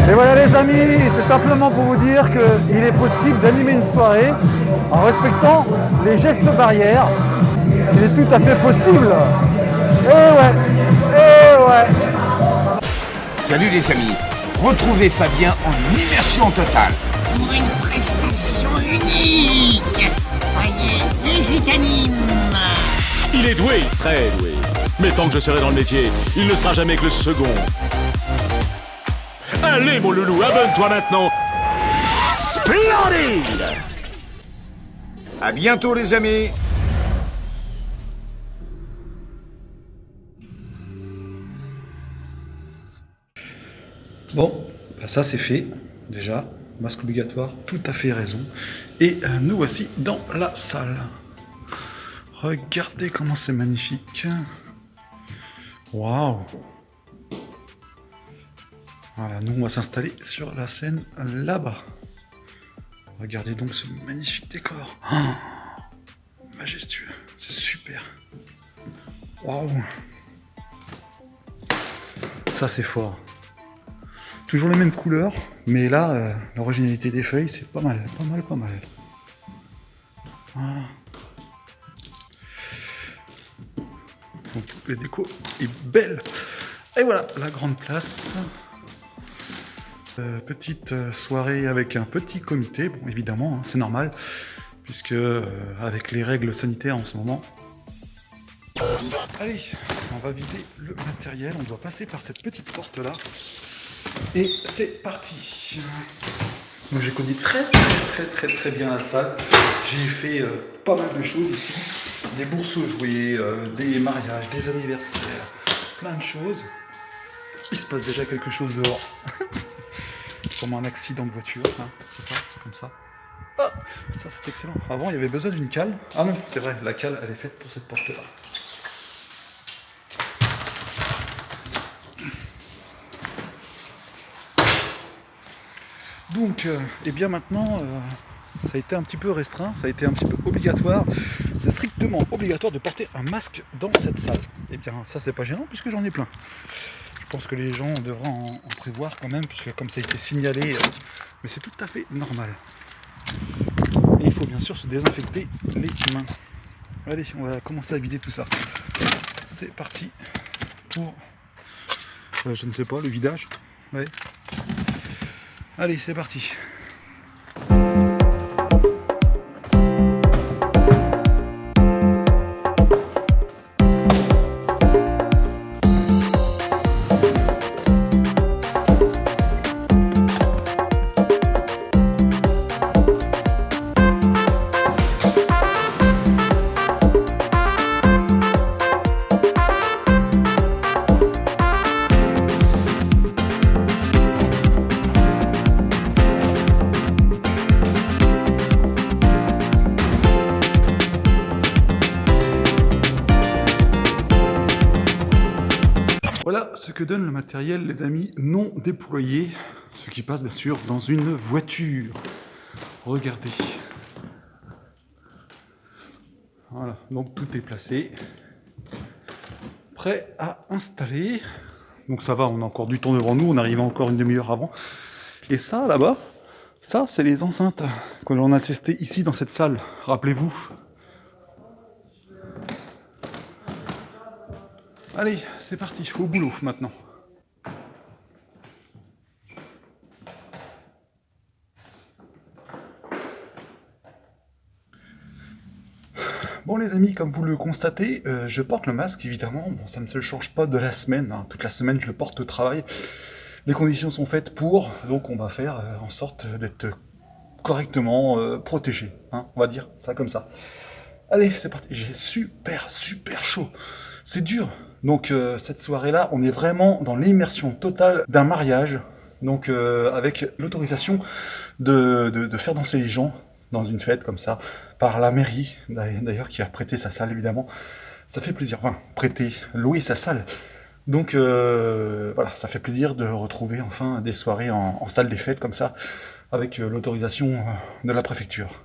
Et voilà les amis, c'est simplement pour vous dire qu'il est possible d'animer une soirée en respectant les gestes barrières. Il est tout à fait possible. Et ouais. Salut les amis, retrouvez Fabien en immersion totale. Pour une prestation unique. Voyez, musique anime. Il est doué, très doué. Mais tant que je serai dans le métier, il ne sera jamais que le second. Allez mon loulou, abonne-toi maintenant. Splendide! À bientôt les amis. Bon, bah ça c'est fait, déjà. Masque obligatoire, tout à fait raison. Et nous voici dans la salle. Regardez comment c'est magnifique. Waouh! Voilà, nous on va s'installer sur la scène là-bas. Regardez donc ce magnifique décor. Oh, majestueux, c'est super. Waouh! Ça c'est fort. Toujours les mêmes couleurs, mais là, l'originalité des feuilles, c'est pas mal. Voilà. Donc, la déco est belle. Et voilà, la grande place. Petite soirée avec un petit comité, bon évidemment, hein, c'est normal, puisque avec les règles sanitaires en ce moment. Allez, on va vider le matériel, on doit passer par cette petite porte là. Et c'est parti. Donc j'ai connu très bien la salle. J'ai fait pas mal de choses ici. Des bourses aux jouets, des mariages, des anniversaires, plein de choses. Il se passe déjà quelque chose dehors. Comme un accident de voiture, hein. C'est ça, c'est comme ça. Ah, ça c'est excellent. Avant il y avait besoin d'une cale. Ah non, c'est vrai, la cale elle est faite pour cette porte là. Donc, et bien maintenant, ça a été un petit peu restreint, ça a été un petit peu obligatoire. C'est strictement obligatoire de porter un masque dans cette salle. Et bien ça c'est pas gênant puisque j'en ai plein. Je pense que les gens devraient en prévoir quand même, puisque comme ça a été signalé, mais c'est tout à fait normal. Et il faut bien sûr se désinfecter les mains. Allez, on va commencer à vider tout ça. C'est parti pour, je ne sais pas, le vidage. Ouais. Allez, c'est parti. Voilà ce que donne le matériel, les amis, non déployé, ce qui passe bien sûr dans une voiture. Regardez. Voilà, donc tout est placé. Prêt à installer. Donc ça va, on a encore du temps devant nous, on arrive encore une demi-heure avant. Et ça, là-bas, ça, c'est les enceintes que l'on a testées ici dans cette salle, rappelez-vous. Allez, c'est parti, au boulot maintenant. Bon les amis, comme vous le constatez, je porte le masque évidemment. Bon, ça ne se change pas de la semaine, hein. Toute la semaine je le porte au travail. Les conditions sont faites pour, donc on va faire en sorte d'être correctement protégé, hein, on va dire ça comme ça. Allez, c'est parti, j'ai super chaud. C'est dur. Donc cette soirée-là, on est vraiment dans l'immersion totale d'un mariage. Donc avec l'autorisation de faire danser les gens dans une fête comme ça, par la mairie, d'ailleurs, qui a prêté sa salle, évidemment. Ça fait plaisir, enfin, prêter, louer sa salle. Donc voilà, ça fait plaisir de retrouver enfin des soirées en salle des fêtes comme ça, avec l'autorisation de la préfecture.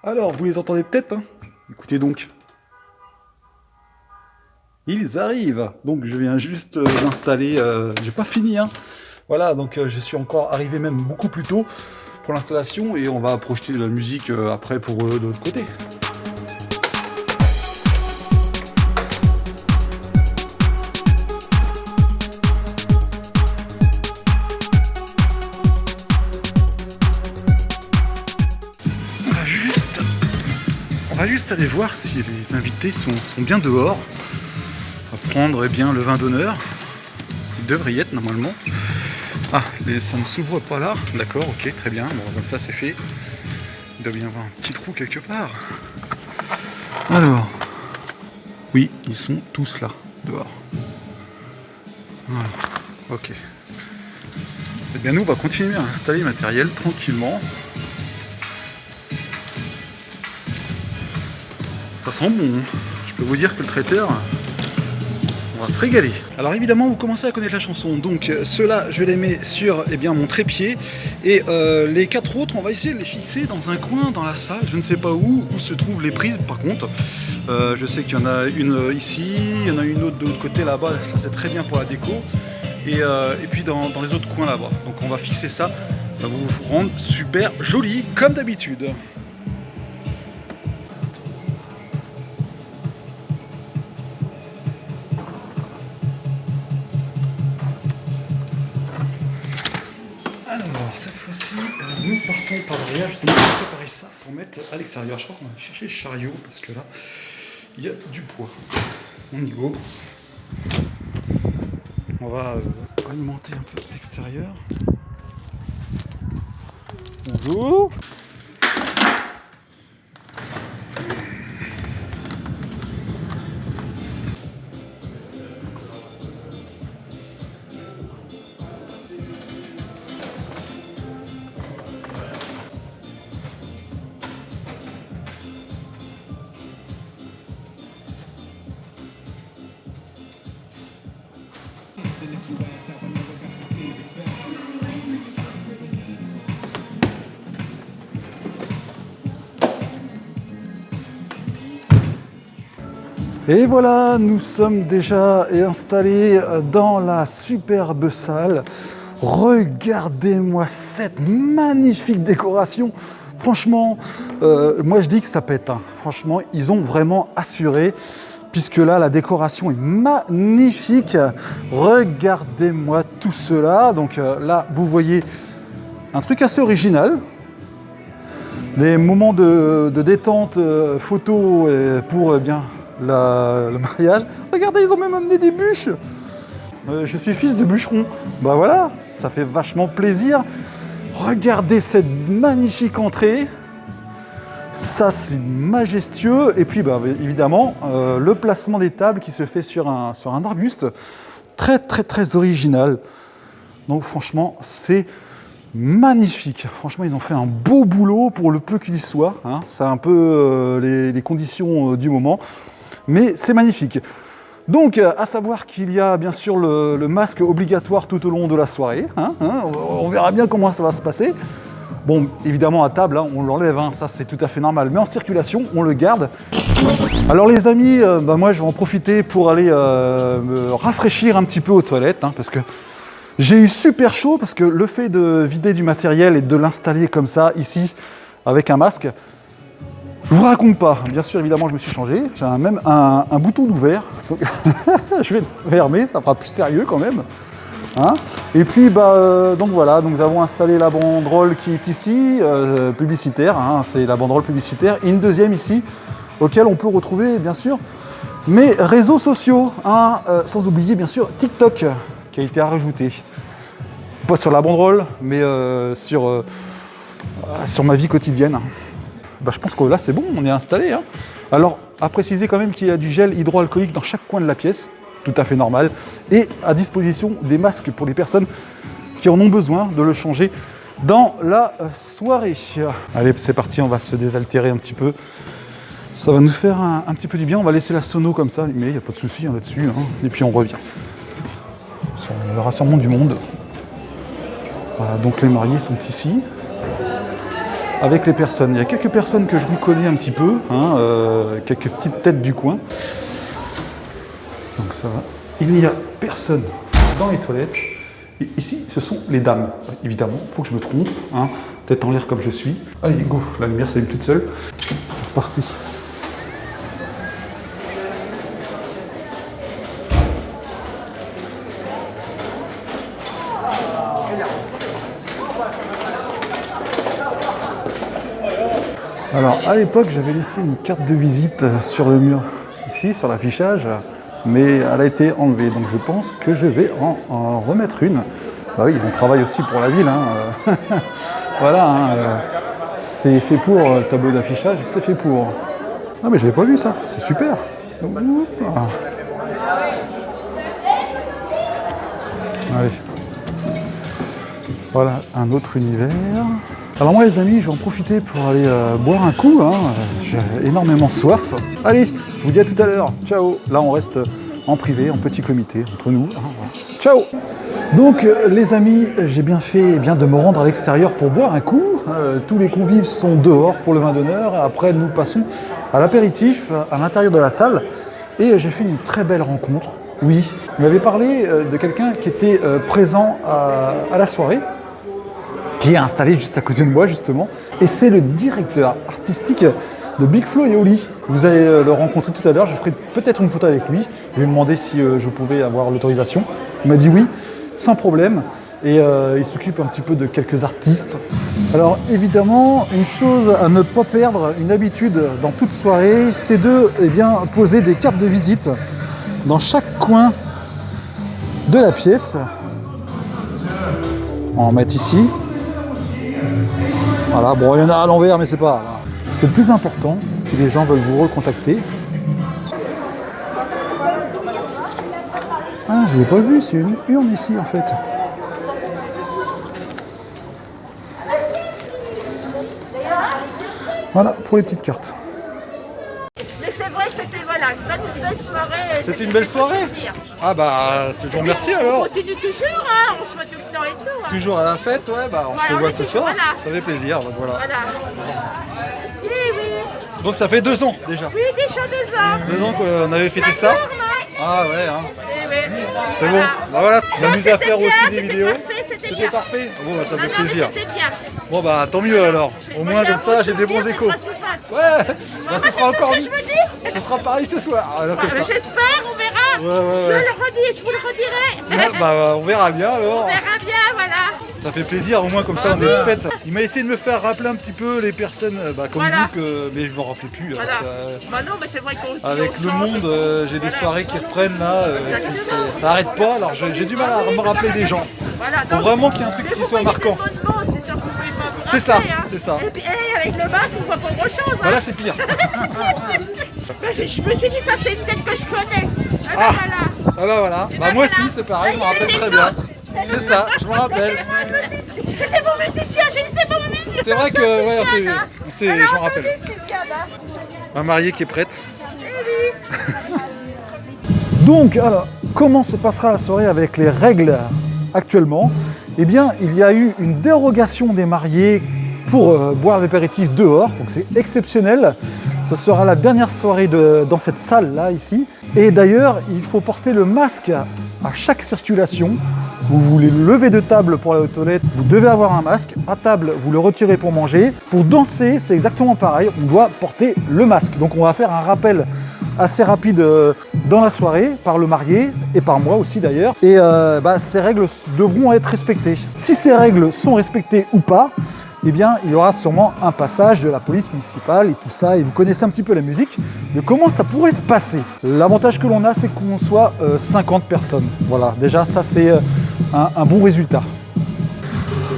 Alors, vous les entendez peut-être, hein ? Écoutez donc. Ils arrivent. Donc je viens juste d'installer, j'ai pas fini, hein. Voilà, donc je suis encore arrivé même beaucoup plus tôt pour l'installation et on va projeter de la musique après pour eux de l'autre côté. On va juste aller voir si les invités sont bien dehors. On va prendre bien le vin d'honneur. Il devrait y être normalement. Ah, ça ne s'ouvre pas là. D'accord, ok, très bien. Bon, comme ça c'est fait. Il doit bien y avoir un petit trou quelque part. Alors, oui, ils sont tous là, dehors. Voilà, ok. Eh bien nous, on va continuer à installer le matériel tranquillement. Ça sent bon, hein. Je peux vous dire que le traiteur, on va se régaler. Alors évidemment, vous commencez à connaître la chanson, donc ceux-là, je les mets sur mon trépied, et les 4 autres, on va essayer de les fixer dans un coin dans la salle, je ne sais pas où se trouvent les prises par contre. Je sais qu'il y en a une ici, il y en a une autre de l'autre côté là-bas, ça c'est très bien pour la déco, et puis dans les autres coins là-bas. Donc on va fixer ça, ça va vous rendre super joli, comme d'habitude. Alors cette fois-ci, nous partons par derrière, justement pour préparer ça pour mettre à l'extérieur. Je crois qu'on va chercher le chariot parce que là, il y a du poids. On y go. On va alimenter un peu l'extérieur. Bonjour. Et voilà, nous sommes déjà installés dans la superbe salle. Regardez-moi cette magnifique décoration. Franchement, moi je dis que ça pète, hein. Franchement, ils ont vraiment assuré, puisque là, la décoration est magnifique. Regardez-moi tout cela. Donc là, vous voyez un truc assez original. Des moments de détente photo pour le mariage. Regardez, ils ont même amené des bûches. Je suis fils de bûcheron. Bah voilà, ça fait vachement plaisir. Regardez cette magnifique entrée. Ça, c'est majestueux. Et puis, évidemment, le placement des tables qui se fait sur un arbuste. Très, très, très original. Donc, franchement, c'est magnifique. Franchement, ils ont fait un beau boulot pour le peu qu'il soit. Hein. C'est un peu les conditions du moment. Mais c'est magnifique. Donc, à savoir qu'il y a bien sûr le masque obligatoire tout au long de la soirée. On verra bien comment ça va se passer. Bon, évidemment, à table, on l'enlève, ça c'est tout à fait normal. Mais en circulation, on le garde. Alors les amis, moi je vais en profiter pour aller me rafraîchir un petit peu aux toilettes. Parce que j'ai eu super chaud, parce que le fait de vider du matériel et de l'installer comme ça, ici, avec un masque, je vous raconte pas. Bien sûr, évidemment, je me suis changé. J'ai même un bouton ouvert. Je vais le fermer, ça fera plus sérieux quand même. Et puis, donc voilà, donc nous avons installé la banderole qui est ici, publicitaire. C'est la banderole publicitaire. Et une deuxième ici, auquel on peut retrouver, bien sûr, mes réseaux sociaux. Sans oublier, bien sûr, TikTok, qui a été rajouté. Pas sur la banderole, mais sur ma vie quotidienne. Je pense que là c'est bon, on est installé. Alors, à préciser quand même qu'il y a du gel hydroalcoolique dans chaque coin de la pièce, tout à fait normal, et à disposition des masques pour les personnes qui en ont besoin de le changer dans la soirée. Allez, c'est parti, on va se désaltérer un petit peu. Ça va nous faire un petit peu du bien, on va laisser la sono comme ça, mais il n'y a pas de souci là-dessus, et puis on revient. Il y aura sûrement du monde. Voilà, donc les mariés sont ici. Avec les personnes. Il y a quelques personnes que je reconnais un petit peu, quelques petites têtes du coin. Donc ça va. Il n'y a personne dans les toilettes. Et ici, ce sont les dames. Évidemment, il faut que je me trompe, hein. Tête en l'air comme je suis. Allez, go, la lumière s'allume toute seule. C'est reparti. Alors, à l'époque, j'avais laissé une carte de visite sur le mur, ici, sur l'affichage, mais elle a été enlevée. Donc, je pense que je vais en remettre une. Bah oui, on travaille aussi pour la ville, hein. Voilà, hein, c'est fait pour le tableau d'affichage, c'est fait pour. Ah, mais j'avais pas vu ça, c'est super. Oups. Allez. Voilà, un autre univers. Alors moi les amis, je vais en profiter pour aller boire un coup, hein. J'ai énormément soif. Allez, je vous dis à tout à l'heure, ciao. Là on reste en privé, en petit comité, entre nous. Ciao. Donc les amis, j'ai bien fait de me rendre à l'extérieur pour boire un coup. Tous les convives sont dehors pour le vin d'honneur. Après nous passons à l'apéritif à l'intérieur de la salle. Et j'ai fait une très belle rencontre. Oui, il m'avait parlé de quelqu'un qui était présent à la soirée, qui est installé juste à côté de moi justement, et c'est le directeur artistique de Big Flo et Oli. Vous allez le rencontrer tout à l'heure, je ferai peut-être une photo avec lui. Je lui ai demandé si je pouvais avoir l'autorisation. Il m'a dit oui, sans problème, et il s'occupe un petit peu de quelques artistes. Alors évidemment, une chose à ne pas perdre, une habitude dans toute soirée, c'est de poser des cartes de visite dans chaque coin de la pièce. On va en mettre ici. Voilà, bon, il y en a à l'envers, mais c'est pas grave. C'est le plus important si les gens veulent vous recontacter. Ah, je l'ai pas vu, c'est une urne ici en fait. Voilà, pour les petites cartes. Mais c'est vrai que c'était une belle soirée. C'était une belle soirée. Ah bah, je vous remercie alors. On continue toujours, hein, on se voit tout le temps et tout. Hein. Toujours à la fête, ouais, bah on se voit ce soir. Voilà. Ça fait plaisir, donc voilà. Oui, oui. Donc ça fait 2 ans déjà. Oui, déjà 2 ans. 2 ans qu'on avait fêté ça. Ah ouais, hein. Oui, oui. C'est bon. Bah voilà, on Non, s'amusait à faire bien, aussi des c'était vidéos. parfait, c'était bien. Parfait. Bon bah ça Non, fait non, plaisir. mais c'était bien. Bon bah tant mieux alors. Au Moi, moins j'ai comme ça un j'ai des bons souvenir, échos. c'est le principal. Ouais. Bah Moi, ce c'est sera tout encore ce que je me dis. Ce sera pareil ce soir. Ah, donc, ça. J'espère, on verra. Ouais. Je vous le redirai. Ouais, bah on verra bien alors. On verra bien, voilà. Ça fait plaisir, au moins comme ça on est de fête. Il m'a essayé de me faire rappeler un petit peu les personnes comme Voilà. vous, mais je ne me rappelais plus. Voilà. Bah non, mais c'est vrai qu'on Avec on le chante. monde, j'ai des soirées qui reprennent là, et puis ça arrête pas, alors j'ai du mal à me rappeler des gens. Voilà, Faut donc, vraiment qu'il y ait un truc mais qui vous soit voyez marquant. tellement de monde, c'est sûr que vous pouvez pas vous C'est ça, rappeler, hein. c'est ça. Et puis avec le masque, on voit pas grand chose. Hein. Voilà, c'est pire. Bah, je me suis dit, ça c'est une tête que je connais. Ah, Ah. voilà. Ah bah voilà, Et bah ben moi voilà. aussi c'est pareil, je me rappelle C'était très bien. l'autre. C'est ça, je me rappelle. C'était mon musicien, j'ai dit c'est mon musicien. C'est vrai que, ouais, je me rappelle. C'est bien, hein. Ma mariée qui est prête. Eh oui. Donc, alors, comment se passera la soirée avec les règles actuellement? Eh bien, il y a eu une dérogation des mariés pour boire l'apéritif dehors, donc c'est exceptionnel. Ce sera la dernière soirée dans cette salle-là, ici. Et d'ailleurs, il faut porter le masque à chaque circulation. Vous voulez lever de table pour aller aux toilettes, vous devez avoir un masque. À table, vous le retirez pour manger. Pour danser, c'est exactement pareil, on doit porter le masque. Donc on va faire un rappel assez rapide dans la soirée par le marié et par moi aussi d'ailleurs. Et ces règles devront être respectées. Si ces règles sont respectées ou pas, eh bien, il y aura sûrement un passage de la police municipale et tout ça. Et vous connaissez un petit peu la musique de comment ça pourrait se passer. L'avantage que l'on a, c'est qu'on soit 50 personnes. Voilà, déjà, ça c'est un bon résultat.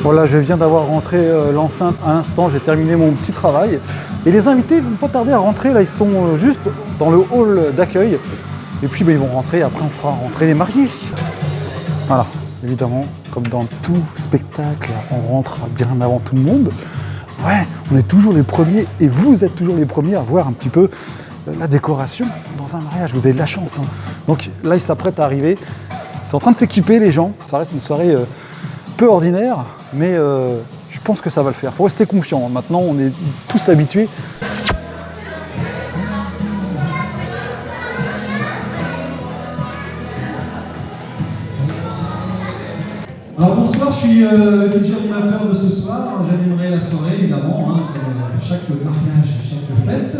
Voilà, je viens d'avoir rentré l'enceinte à l'instant, j'ai terminé mon petit travail. Et les invités ne vont pas tarder à rentrer, là ils sont juste dans le hall d'accueil. Et puis ils vont rentrer, après on fera rentrer les mariés. Voilà, évidemment, comme dans tout spectacle, on rentre bien avant tout le monde. Ouais, on est toujours les premiers, et vous êtes toujours les premiers à voir un petit peu la décoration dans un mariage. Vous avez de la chance, hein. Donc là, ils s'apprêtent à arriver. Ils sont en train de s'équiper, les gens. Ça reste une soirée peu ordinaire, mais je pense que ça va le faire. Il faut rester confiant. Maintenant, on est tous habitués. Alors bonsoir, je suis le DJ animateur de ce soir. J'animerai la soirée évidemment, hein, chaque mariage, chaque fête.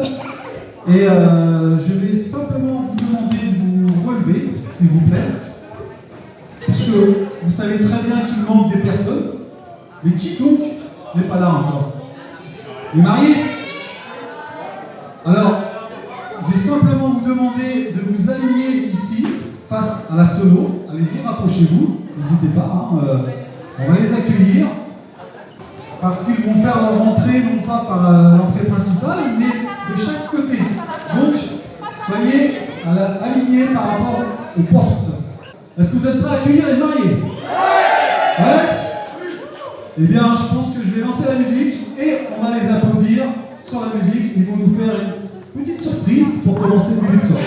Et je vais simplement vous demander de vous relever, s'il vous plaît. Puisque vous savez très bien qu'il manque des personnes. Mais qui donc n'est pas là encore? Les mariés? Alors, je vais simplement vous demander de vous aligner ici, face à la sono. Allez-y, rapprochez-vous, n'hésitez pas, hein, on va les accueillir. Parce qu'ils vont faire leur entrée, non pas par l'entrée principale, mais de chaque côté. Donc, soyez alignés par rapport aux portes. Est-ce que vous êtes prêts à accueillir les mariés? Ouais? Eh bien, je pense que je vais lancer la musique et on va les applaudir sur la musique. Ils vont nous faire une petite surprise pour commencer le début de soirée.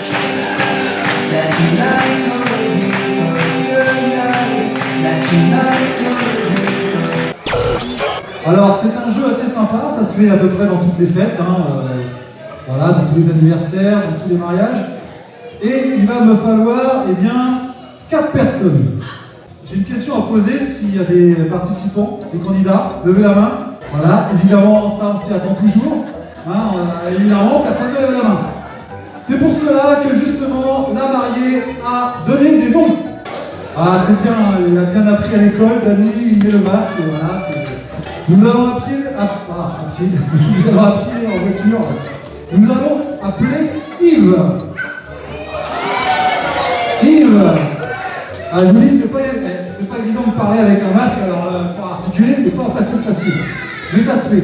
Alors, c'est un jeu assez sympa, ça se fait à peu près dans toutes les fêtes, hein, voilà, dans tous les anniversaires, dans tous les mariages. Et il va me falloir, eh bien, 4 personnes. J'ai une question à poser s'il y a des participants, des candidats. Levez la main. Voilà, évidemment, ça on s'y attend toujours. Hein, évidemment, personne ne lève la main. C'est pour cela que justement, la mariée a donné des noms. Ah, c'est bien, il a bien appris à l'école, Dani, il met le masque, voilà. Nous allons à pied, nous allons à pied en voiture. Nous allons appeler Yves. Yves. Ah, je vous dis, c'est pas évident de parler avec un masque, alors pour articuler, c'est pas facile. Mais ça se fait.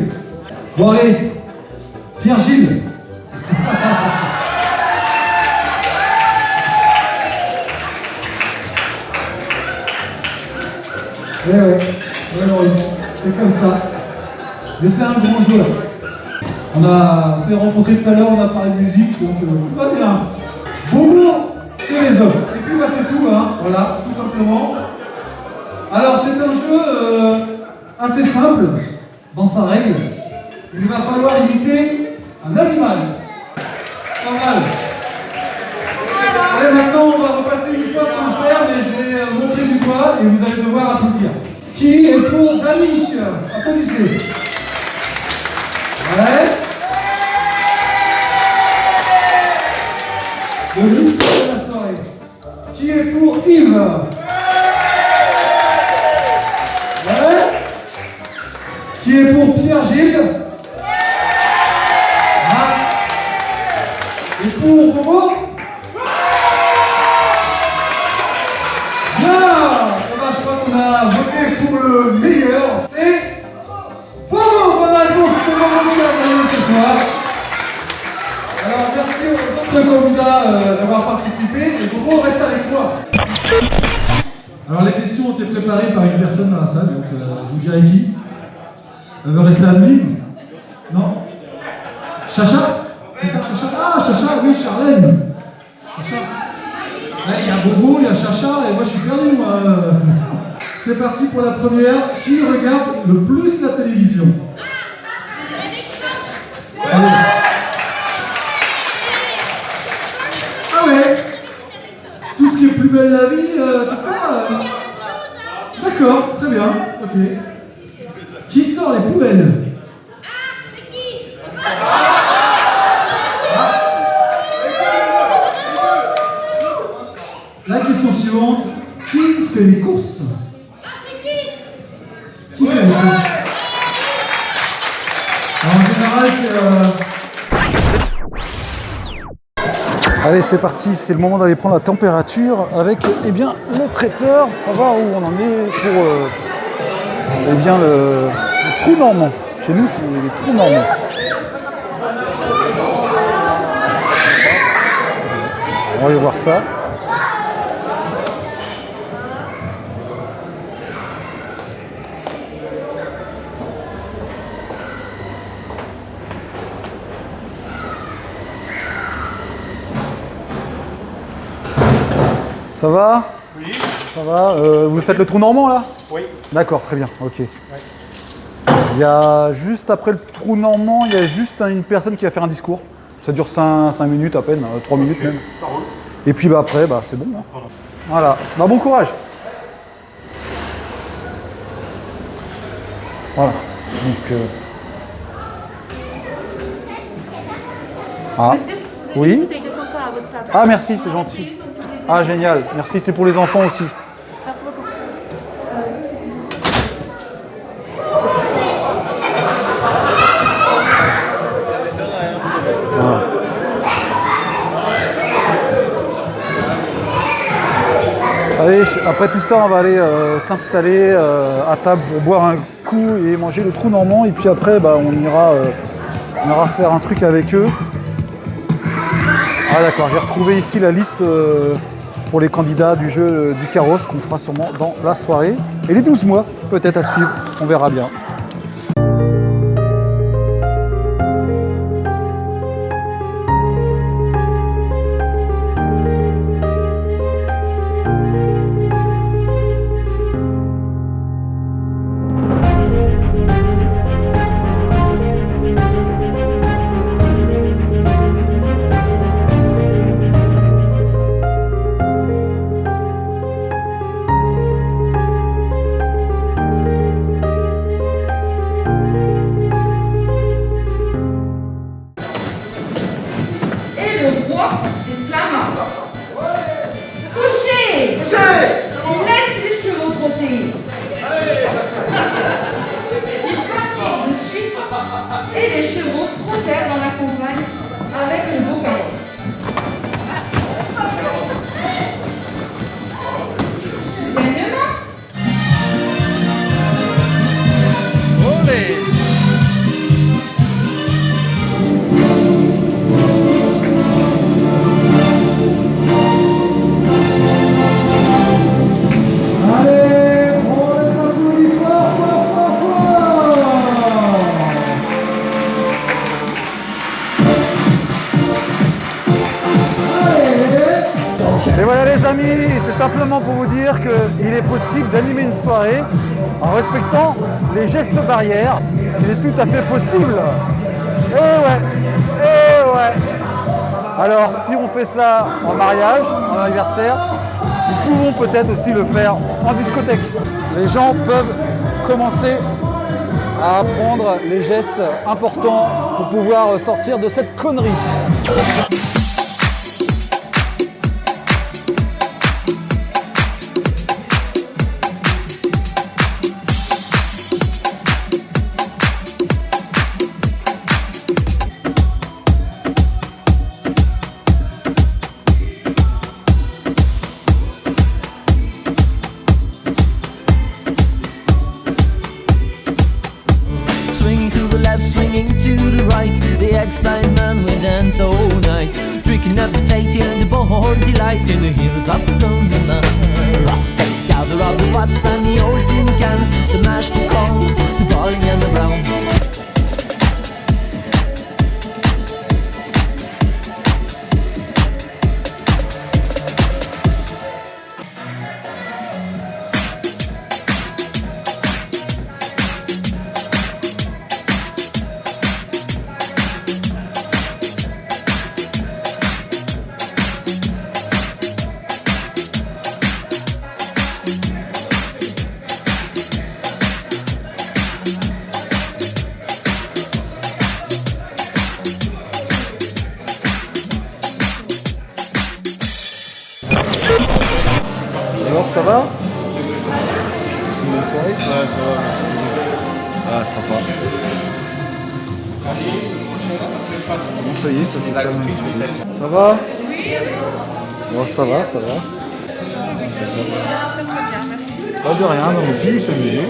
Bon allez, Pierre-Gilles. Ouais, c'est comme ça. Mais c'est un grand joueur. On s'est rencontrés tout à l'heure, on a parlé de musique, donc tout va bien. Bobo et les hommes. Et puis bah, c'est tout, hein. Voilà, tout simplement. Alors c'est un jeu assez simple dans sa règle. Il va falloir imiter un animal. Pas mal. Allez, maintenant on va repasser une fois sans le faire, mais je vais montrer du doigt et vous allez devoir applaudir. Qui est pour Danish? Applaudissez. Ouais. Le mystère de la soirée. Qui est pour Yves? Ouais. Qui est pour Pierre-Gilles? Ah. Et pour Bobo? Bien. Je crois qu'on a voté pour le meilleur. C'est Bobo. Bonne réponse. C'est Bobo qui a gagné ce soir. Alors merci aux autres candidats d'avoir participé. Et Bobo reste avec moi. Alors les questions ont été préparées par une personne dans la salle, donc vous gérez qui? Elle veut rester anonyme? Non? Chacha? C'est ça Chacha? Ah Chacha, oui, Charlène. Chacha. Il y a Bobo, il y a Chacha, et moi je suis perdu moi. C'est parti pour la première. Qui regarde le plus la télévision? Allez. Ah ouais? Tout ce qui est plus belle la vie, tout ça D'accord, très bien, ok. Qui sort les poubelles? C'est qui? La question suivante, qui fait les courses? C'est qui? Qui fait les courses? Alors, en général, c'est... Allez, c'est parti, c'est le moment d'aller prendre la température avec, eh bien, le traiteur, savoir où on en est pour, eh bien, le trou normand. Chez nous, c'est les trous normands. On va aller voir ça. Ça va? Oui. Ça va? Vous faites le trou normand là? Oui. D'accord, très bien, ok. Ouais. Il y a juste après le trou normand, il y a juste une personne qui va faire un discours. Ça dure 5 minutes à peine, 3 minutes même. Et puis bah, après, bah, c'est bon. Hein. Voilà, bah, bon courage. Voilà. Donc, Ah, oui. Ah, merci, c'est gentil. Ah, génial. Merci, c'est pour les enfants aussi. Merci beaucoup. Allez, après tout ça, on va aller s'installer à table pour boire un coup et manger le trou normand. Et puis après, bah, on ira faire un truc avec eux. Ah d'accord, j'ai retrouvé ici la liste pour les candidats du jeu du carrosse qu'on fera sûrement dans la soirée. Et les 12 mois, peut-être à suivre, on verra bien. Et voilà les amis, c'est simplement pour vous dire qu'il est possible d'animer une soirée en respectant les gestes barrières. Il est tout à fait possible. Et ouais. Alors si on fait ça en mariage, en anniversaire, nous pouvons peut-être aussi le faire en discothèque. Les gens peuvent commencer à apprendre les gestes importants pour pouvoir sortir de cette connerie. Swinging to the right, the exciseman man will dance all night, drinking up the tea and the board delight in the hills of London. Gather up the pots and the old tin cans, the mashed corn, the barley and the brown. Alors ça va? C'est une bonne soirée? Ouais, ça va, merci. Ah, sympa. Bon, ça y est, ça s'est calmé un petit peu. Ça va? Bon, ça va. Pas de rien, mais aussi, on s'est amusé.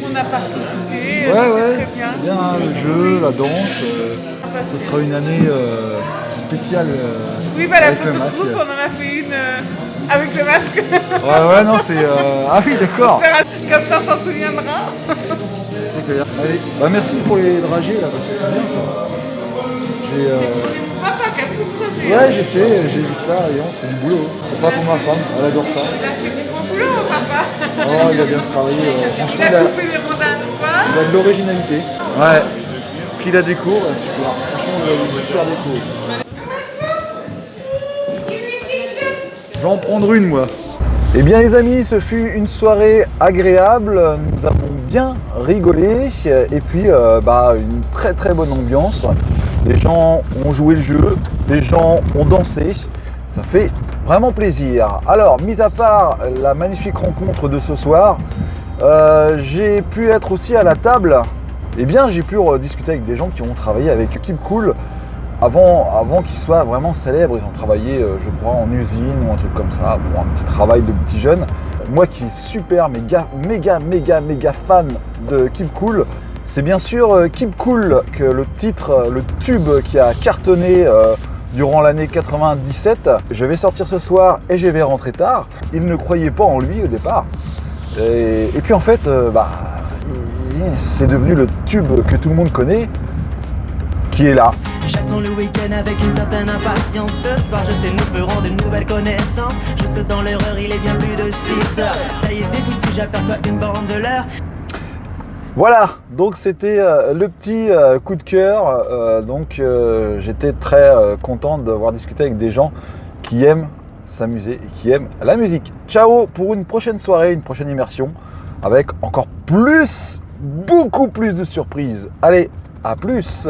On a participé, Ouais, très bien. c'est bien, hein, le jeu, la danse. Ce sera une année spéciale Oui, bah la avec photo le de masque. groupe, on en a fait une avec le masque. Ouais, non, c'est... Ah oui, d'accord. Comme ça, on s'en souviendra. C'est clair. Allez, bah merci pour les dragées là, parce que c'est bien ça. Papa qui a tout creusé. Ouais, je sais, j'ai vu ça, et c'est du boulot. Ce sera pour ma femme, elle adore ça. Il a fait du bon boulot, papa. Oh, il a bien travaillé. Franchement, Il a coupé les rondins de bois. il a de l'originalité. Ouais. Puis la déco, super. Franchement, il a une super déco. Je vais en prendre une, moi. Eh bien les amis, ce fut une soirée agréable, nous avons bien rigolé et puis une très très bonne ambiance. Les gens ont joué le jeu, les gens ont dansé, ça fait vraiment plaisir. Alors, mis à part la magnifique rencontre de ce soir, j'ai pu être aussi à la table. Eh bien, j'ai pu discuter avec des gens qui ont travaillé avec Keep Cool avant qu'ils soient vraiment célèbres. Ils ont travaillé, je crois, en usine ou un truc comme ça, pour un petit travail de petits jeunes. Moi qui suis super méga fan de Keep Cool, c'est bien sûr Keep Cool que le titre, le tube qui a cartonné durant l'année 97. Je vais sortir ce soir et je vais rentrer tard. Il ne croyait pas en lui au départ. Et puis en fait, c'est devenu le tube que tout le monde connaît, qui est là. J'attends le week-end avec une certaine impatience. Ce soir, je sais, nous ferons de nouvelles connaissances. Je saute dans l'erreur, il est bien plus de 6 heures. Ça y est, c'est foutu, j'aperçois une bande de l'heure. Voilà, donc c'était le petit coup de cœur. J'étais très content d'avoir discuté avec des gens qui aiment s'amuser et qui aiment la musique. Ciao pour une prochaine soirée, une prochaine immersion avec encore plus, beaucoup plus de surprises. Allez, à plus!